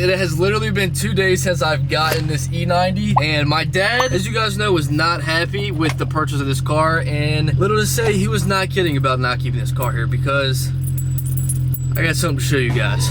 and it has literally been 2 days since I've gotten this E90. And my dad, as you guys know, was not happy with the purchase of this car. And little to say, he was not kidding about not keeping this car here because I got something to show you guys.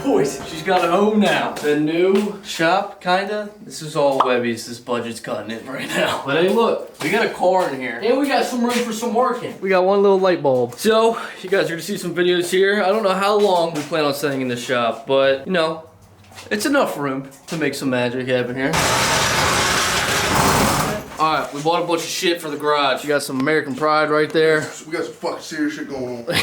Boys, she's got a home now. The new shop, kinda. This is all Webby's. This budget's cutting it right now. But hey, look, we got a car in here. And we got some room for some working. We got one little light bulb. So, you guys are gonna see some videos here. I don't know how long we plan on staying in this shop, but, you know, it's enough room to make some magic happen here. Alright, we bought a bunch of shit for the garage. You got some American Pride right there. We got some fucking serious shit going on.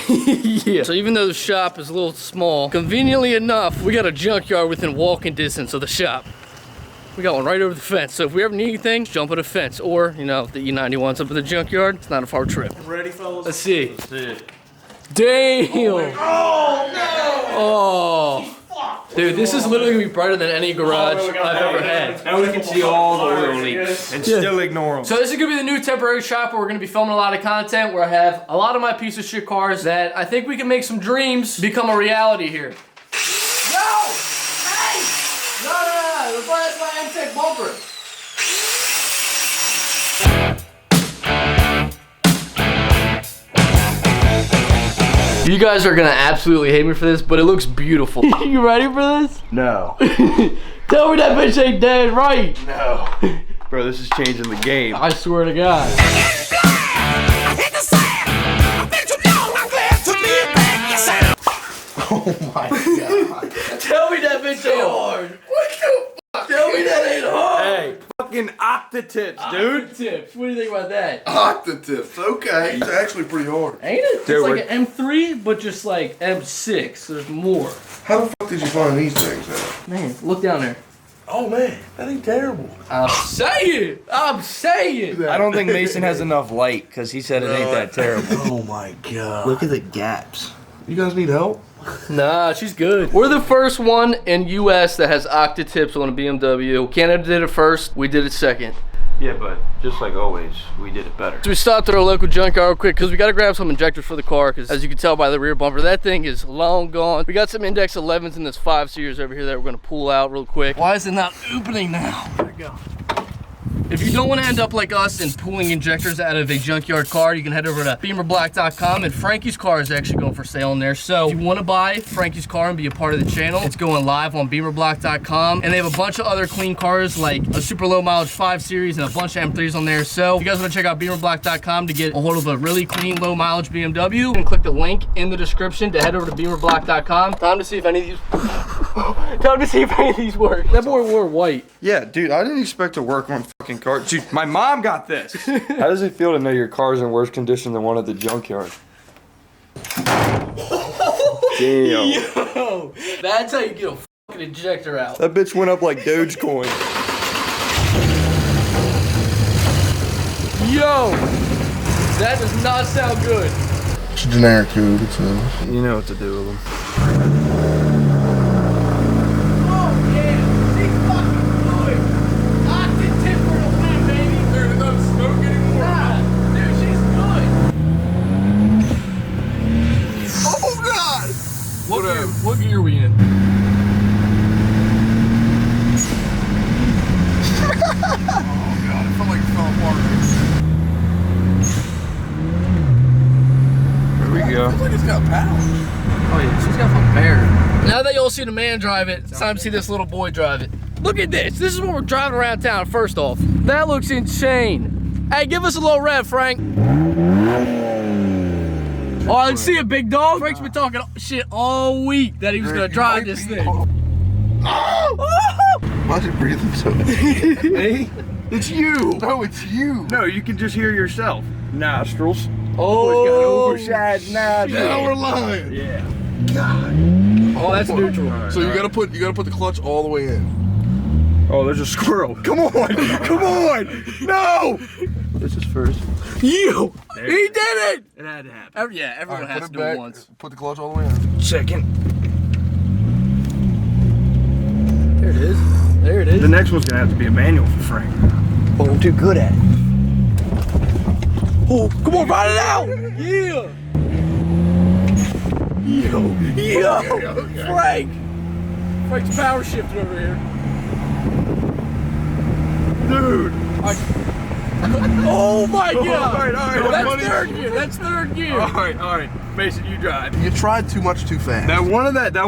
Yeah. So even though the shop is a little small, conveniently enough, we got a junkyard within walking distance of the shop. We got one right over the fence. So if we ever need anything, jump at a fence. Or, you know, if the E90 wants up at the junkyard, it's not a far trip. Ready, fellas? Let's see. Let's see it. Damn! Oh, no! Oh! Dude, this is literally gonna be brighter than any garage I've ever had. Now we can see all the oil leaks and still ignore them. So this is gonna be the new temporary shop where we're gonna be filming a lot of content, where I have a lot of my piece of shit cars that I think we can make some dreams become a reality here. Yo! Hey! No, that's my M-Tech bumper. You guys are gonna absolutely hate me for this, but it looks beautiful. You ready for this? No. Tell me that bitch ain't dead right. No. Bro, this is changing the game. I swear to God. Oh my God. Tell me that bitch ain't hard. What the fuck? Tell me that ain't hard. Hey, fucking octatips, dude. Octatips. What do you think about that? Octatips, okay. It's actually pretty hard. Ain't it? Dude, it's like an M3, but just like M6. There's more. How the fuck did you find these things out? Man, look down there. Oh man, that ain't terrible. I'm saying. I'm saying. I don't think Mason has enough light because he said it ain't that terrible. Oh my God. Look at the gaps. You guys need help? Nah, she's good. We're the first one in US that has octatips on a BMW. Canada did it first. We did it second. Yeah, but just like always, we did it better. So we stopped at our local junkyard real quick because we got to grab some injectors for the car because as you can tell by the rear bumper, that thing is long gone. We got some Index 11s in this 5 Series over here that we're going to pull out real quick. Why is it not opening now? There we go. If you don't want to end up like us and pulling injectors out of a junkyard car, you can head over to BIMMERBlack.com, and Frankie's car is actually going for sale in there. So if you want to buy Frankie's car and be a part of the channel, it's going live on BIMMERBlack.com, and they have a bunch of other clean cars like a super low mileage 5 Series and a bunch of M3s on there. So if you guys want to check out BIMMERBlack.com to get a hold of a really clean low mileage BMW, you can click the link in the description to head over to BIMMERBlack.com. Time to see if any of these time to see if any of these work. That boy wore white. Yeah, dude, I didn't expect to work on fucking cars. Dude, my mom got this. How does it feel to know your car's in worse condition than one at the junkyard? Damn. Yo, that's how you get a fucking injector out. That bitch went up like Dogecoin. Yo, that does not sound good. It's a generic code, it says. You know what to do with them. What gear are we in? Oh God, it felt like it fell apart. There we go. It feels like it's got power. Oh yeah, she's got fucking bear. Now that y'all see the man drive it, it's time to see this little boy drive it. Look at this. This is what we're driving around town first off. That looks insane. Hey, give us a little rev, Frank. Oh, let's see it, big dog. Frank's been talking shit all week that he was gonna drive this thing. Why is it breathing so much? Hey, it's you. No, it's you. No, you can just hear yourself. Nostrils. Oh, oversized nostrils. Now we're lying. Yeah. God. oh, that's neutral. Right, So you gotta put the clutch all the way in. Oh, there's a squirrel. Come on. Come on. No. This is first. You! There. He did it! It had to happen. Yeah, everyone Alright, has put to it do back. it once. Put the clutch all the way in. Second. There it is. There it is. The next one's gonna have to be a manual for Frank. Oh, I'm too good at it. Oh, come on, ride it out! Yeah! Frank! Frank's power shifting over here. Dude. Oh my God! Alright. That's third gear. That's third gear. Alright. Mason, you drive. You tried too much too fast. That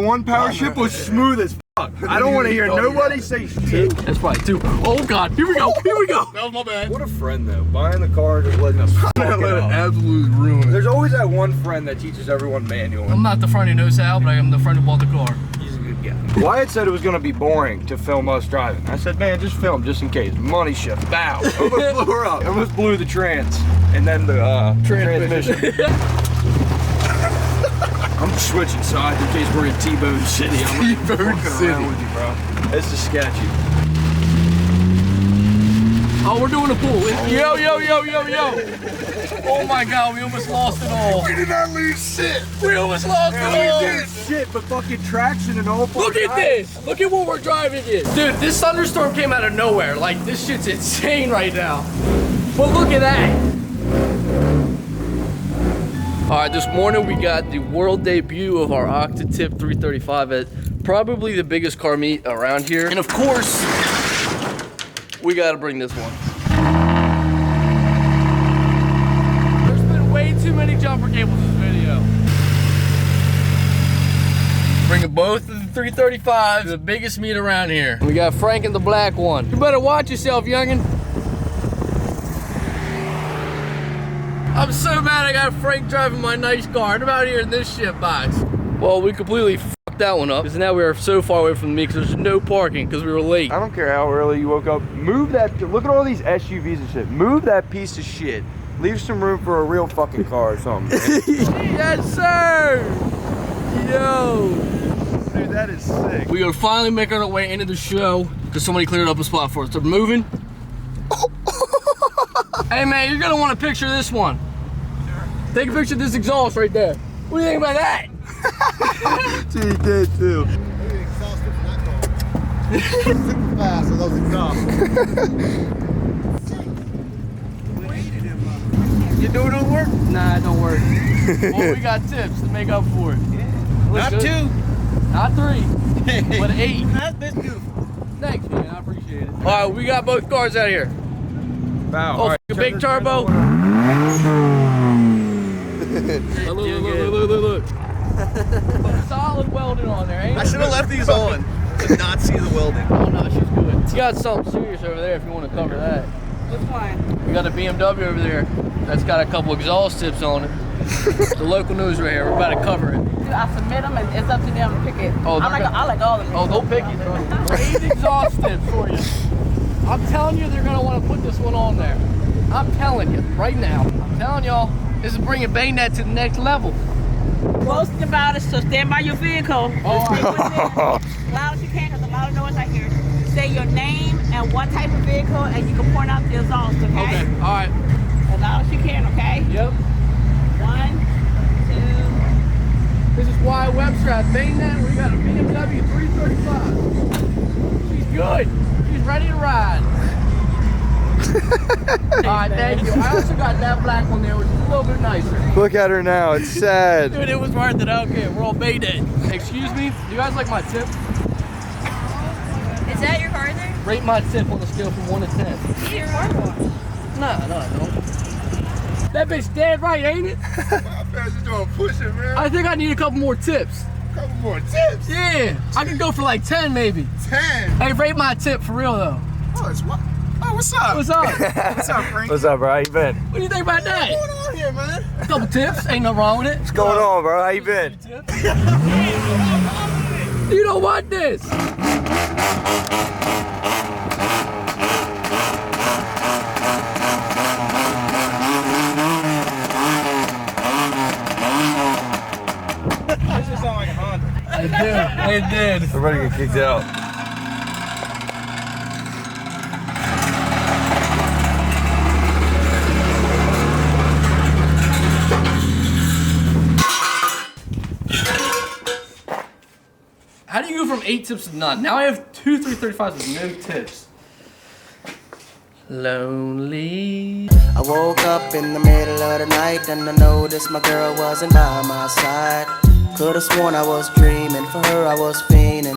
one power shift was smooth as fuck. I don't want to hear nobody say shit. That's probably two. Oh God! Here we go! Here we go! That was my bad. What a friend though. Buying the car and just letting us fuck Let it it up. absolutely ruin it. There's always that one friend that teaches everyone manual. I'm not the friend who knows how, but I am the friend who bought the car. He's a good guy. Wyatt said it was gonna be boring to film us driving. I said, man, just film just in case. Money shift. Bow. Almost blew her up. Almost blew the trans. And then the transmission. I'm switching sides in case we're in T-Bone City. I'm not T-Bone fucking City. around with you, bro. This is sketchy. Oh, we're doing a pool. Yo. Oh my God, we almost lost it all. We did not lose shit. We almost lost it all. Shit, but fucking traction and all. Look at this. Look at what we're driving in. Dude, this thunderstorm came out of nowhere. Like, this shit's insane right now. But look at that. All right, this morning we got the world debut of our Octatip 335 at probably the biggest car meet around here. And of course, we gotta bring this one. There's been way too many jumper cables in this video. Bringing both of the 335s to the biggest meet around here. We got Frank in the black one. You better watch yourself, youngin'. I'm so mad I got Frank driving my nice car. I'm out here in this shit box. Well, we completely fucked that one up because now we are so far away from the meet because there's no parking because we were late. I don't care how early you woke up. Move that. Look at all these SUVs and shit. Move that piece of shit. Leave some room for a real fucking car or something. Yes, sir. Yo. Dude, that is sick. We are finally making our way into the show because somebody cleared up a spot for us. They're moving. Hey man, you're gonna want to picture this one. Sure. Take a picture of this exhaust right there. What do you think about that? Gee, he did too. Maybe exhausted from that car. Super fast with those exhausts. You doing it work? Nah, it don't work. Well, we got tips to make up for it. Not good. 2. Not 3, but 8. That's beautiful. Thanks, man. I appreciate it. All right, we got both cars out here. Wow. Oh, a big turbo. Look. Solid welding on there, ain't it? I should have left these on to not see the welding. Oh no, she's good. You got something serious over there if you want to cover that. Which one? We got a BMW over there that's got a couple exhaust tips on it. The local news right here. We're about to cover it. Dude, I submit them and it's up to them to pick it. Oh, I like all of them. Oh, they'll pick it. 8 exhaust tips for you. I'm telling you, they're gonna want to put this one on there. I'm telling you right now. I'm telling y'all, this is bringing Bayonet to the next level. Boasting about it, so stand by your vehicle. Oh. Stay within, as loud as you can, because a lot of noise I hear. Say your name and what type of vehicle, and you can point out the exhaust, okay? Okay, all right. As loud as you can, okay? Yep. 1, 2. This is WyattWebsterr at Bayonet. We got a BMW 335. She's good. She's ready to ride. Alright, thank you. I also got that black one there, which is a little bit nicer. Look at her now. It's sad. Dude, it was worth it. Okay, we're all Bayonet. Excuse me, do you guys like my tip? Is that your car there? Rate my tip on a scale from 1 to 10. Your car wash. No, I don't. That bitch dead right, ain't it? How fast you doing pushing, man? I think I need a couple more tips. Couple more tips. Yeah, I could go for like 10 maybe. 10. Hey, rate my tip for real though. Oh, it's what? Oh, what's up? What's up? What's up, Frank? What's up, bro? How you been? What do you think about that? What's going on here, man? A couple tips, ain't nothing wrong with it. What's going on, bro? How you been? You don't want this. This just sound like a Honda. It did. Everybody get kicked out. How do you go from 8 tips to none? Now I have 2 335s with no tips. Lonely. I woke up in the middle of the night and I noticed my girl wasn't by my side. Could've sworn I was dreaming, for her I was fiending.